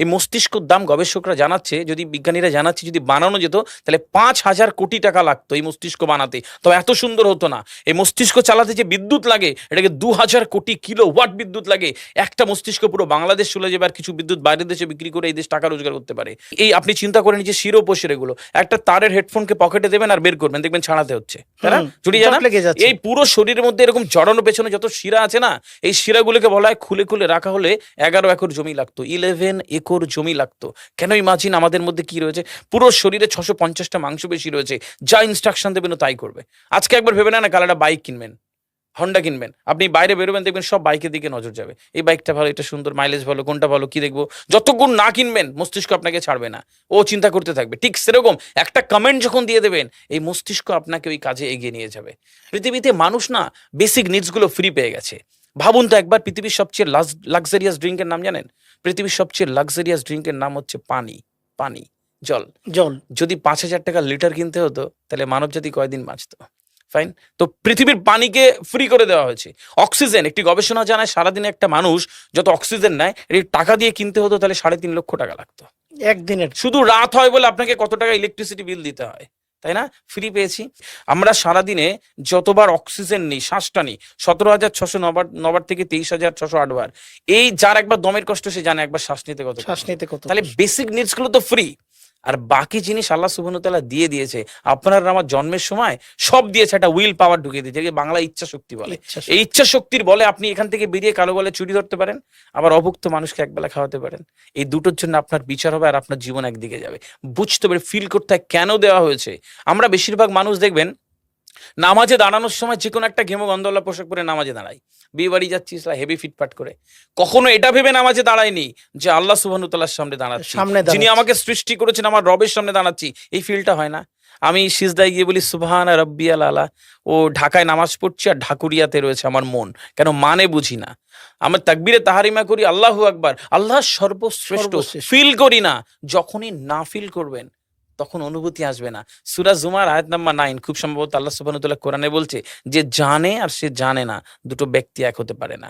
এই মস্তিষ্কর দাম গবেষকরা জানাচ্ছে, যদি বিজ্ঞানীরা জানাচ্ছে, যদি বানানো যেত তাহলে 5,000 কোটি টাকা লাগতো এই মস্তিষ্ক বানাতে, তবে এত সুন্দর হতো না। এই মস্তিষ্ক চালাতে যে বিদ্যুৎ লাগে এটাকে 2,000 কোটি কিলোওয়াট বিদ্যুৎ লাগে। একটা মস্তিষ্ক পুরো বাংলাদেশ চলে যাবে, আর কিছু বিদ্যুৎ বাইরের দেশে বিক্রি করে এই দেশ টাকা রোজগার করতে পারে। এই আপনি চিন্তা করেন যে শিরোপোষের এগুলো, একটা তারের হেডফোনকে পকেটে দেবেন আর বের করবেন, দেখবেন ছাড়াতে হচ্ছে, তাই না? জড়িয়ে জট যায় না? লেগে যাচ্ছে। এই পুরো শরীরের মধ্যে এরকম জড়ানো পেছনে যত শিরা আছে না, এই শিরাগুলোকে বলা হয় খুলে খুলে রাখা হলে 11 একর জমি লাগতো, 11 একর জমি লাগতো। কেন ইমাজিন আমাদের মধ্যে কি রয়েছে, পুরো শরীরে 650টা মাংসপেশি রয়েছে, যা ইনস্ট্রাকশন দেবেন ও তাই করবে। আজকে একবার ভেবে না কাল একটা বাইক কিনবেন, হন্ডা কিনবেন, আপনি বাইরে বেরোবেন দেখবেন সব বাইকের দিকে নজর যাবে, এই বাইকটা ভালো, এটা সুন্দর, মাইলেজ ভালো, কোনটা ভালো, কি দেখবো। যতক্ষণ না কিনবেন মস্তিষ্ক আপনাকে ছাড়বে না, ও চিন্তা করতে থাকবে। ঠিক সেরকম একটা কমেন্ট যখন দিয়ে দেবেন, এই মস্তিষ্ক আপনাকে ওই কাজে এগিয়ে নিয়ে যাবে। পৃথিবীতে মানুষ না বেসিক নিডসগুলো ফ্রি পেয়ে গেছে। ভাবুন তো একবার, পৃথিবীর সবচেয়ে লাক্সারিয়াস ড্রিঙ্কের নাম জানেন? পৃথিবীর সবচেয়ে লাক্সারিয়াস ড্রিঙ্কের নাম হচ্ছে পানি। পানি, জল। জল। যদি 5,000 টাকা লিটার কিনতে হতো তাহলে মানব জাতি কয়দিন বাঁচতো? ফাইন। তো পৃথিবীর পানিকে ফ্রি করে দেওয়া হয়েছে। অক্সিজেন, একটি গবেষণা জানায় সারাদিনে একটা মানুষ যত অক্সিজেন নেয় এটি টাকা দিয়ে কিনতে হতো তাহলে 3.5 লক্ষ টাকা লাগতো। একদিনের। শুধু রাত হয় বলে আপনাকে কত টাকা ইলেকট্রিসিটি বিল দিতে হয়, তাই না? ফ্রি পেয়েছি। আমরা সারাদিনে যতবার অক্সিজেন নিই, শ্বাসটা নিই, 17,600 নবার থেকে 23,608 বার। এই যার একবার দমের কষ্ট সে জানে একবার শ্বাস নিতে কত। তাহলে বেসিক নিডস গুলো তো ফ্রি, আর বাকি জিনিস আল্লাহ সুবহানাহু ওয়া তাআলা দিয়ে দিয়েছে। আপনার আমার জন্মের সময় সব দিয়েছে, একটা উইল পাওয়ার ঢুকিয়ে দিয়েছে, যেটাকে বাংলা ইচ্ছা শক্তি বলে। এই ইচ্ছা শক্তির বলে আপনি এখান থেকে বেরিয়ে কালো বলে চুরি ধরতে পারেন, আবার অভুক্ত মানুষকে একবেলা খাওয়াতে পারেন। এই দুটোর জন্য আপনার বিচার হবে আর আপনার জীবন একদিকে যাবে। বুঝতে পারে, ফিল করতে হয় কেন দেওয়া হয়েছে। আমরা বেশিরভাগ মানুষ দেখবেন নামাজে দাঁড়ানোর সময় যে কোনো একটা ঘেমো গন্ধওয়ালা পোশাক পরে নামাজে দাঁড়াই। বিয়ে বাড়ি যাচ্ছি হেভি ফিটফাট করে, কখনো এটা ভেবে নামাজে দাঁড়ায়নি যে আল্লাহ সুবহানাহু ওয়া তাআলার সামনে দাঁড়াচ্ছি, যিনি আমাকে সৃষ্টি করেছেন, আমার রবের সামনে দাঁড়াচ্ছি। এই ফিলটা হয় না। আমি সিজদায় গিয়ে বলি সুবহানা রাব্বিয়াল আলা, ও ঢাকায় নামাজ পড়ছি আর ঢাকুরিয়াতে রয়েছে আমার মন, কেন মানে বুঝি না। আমার তাকবীরে তাহারিমা করি আল্লাহু আকবার, আল্লাহ সর্বশ্রেষ্ঠ, ফিল করি না। যখনই না ফিল করবেন তখন অনুভূতি আসবে না। সূরা জুমার আয়াত নাম্বার 9, খুব সম্ভবত আল্লাহ সুবহানাহু ওয়া তাআলা কোরআনে বলছে যে জানে আর সে জানে না, দুটো ব্যক্তি এক হতে পারে না।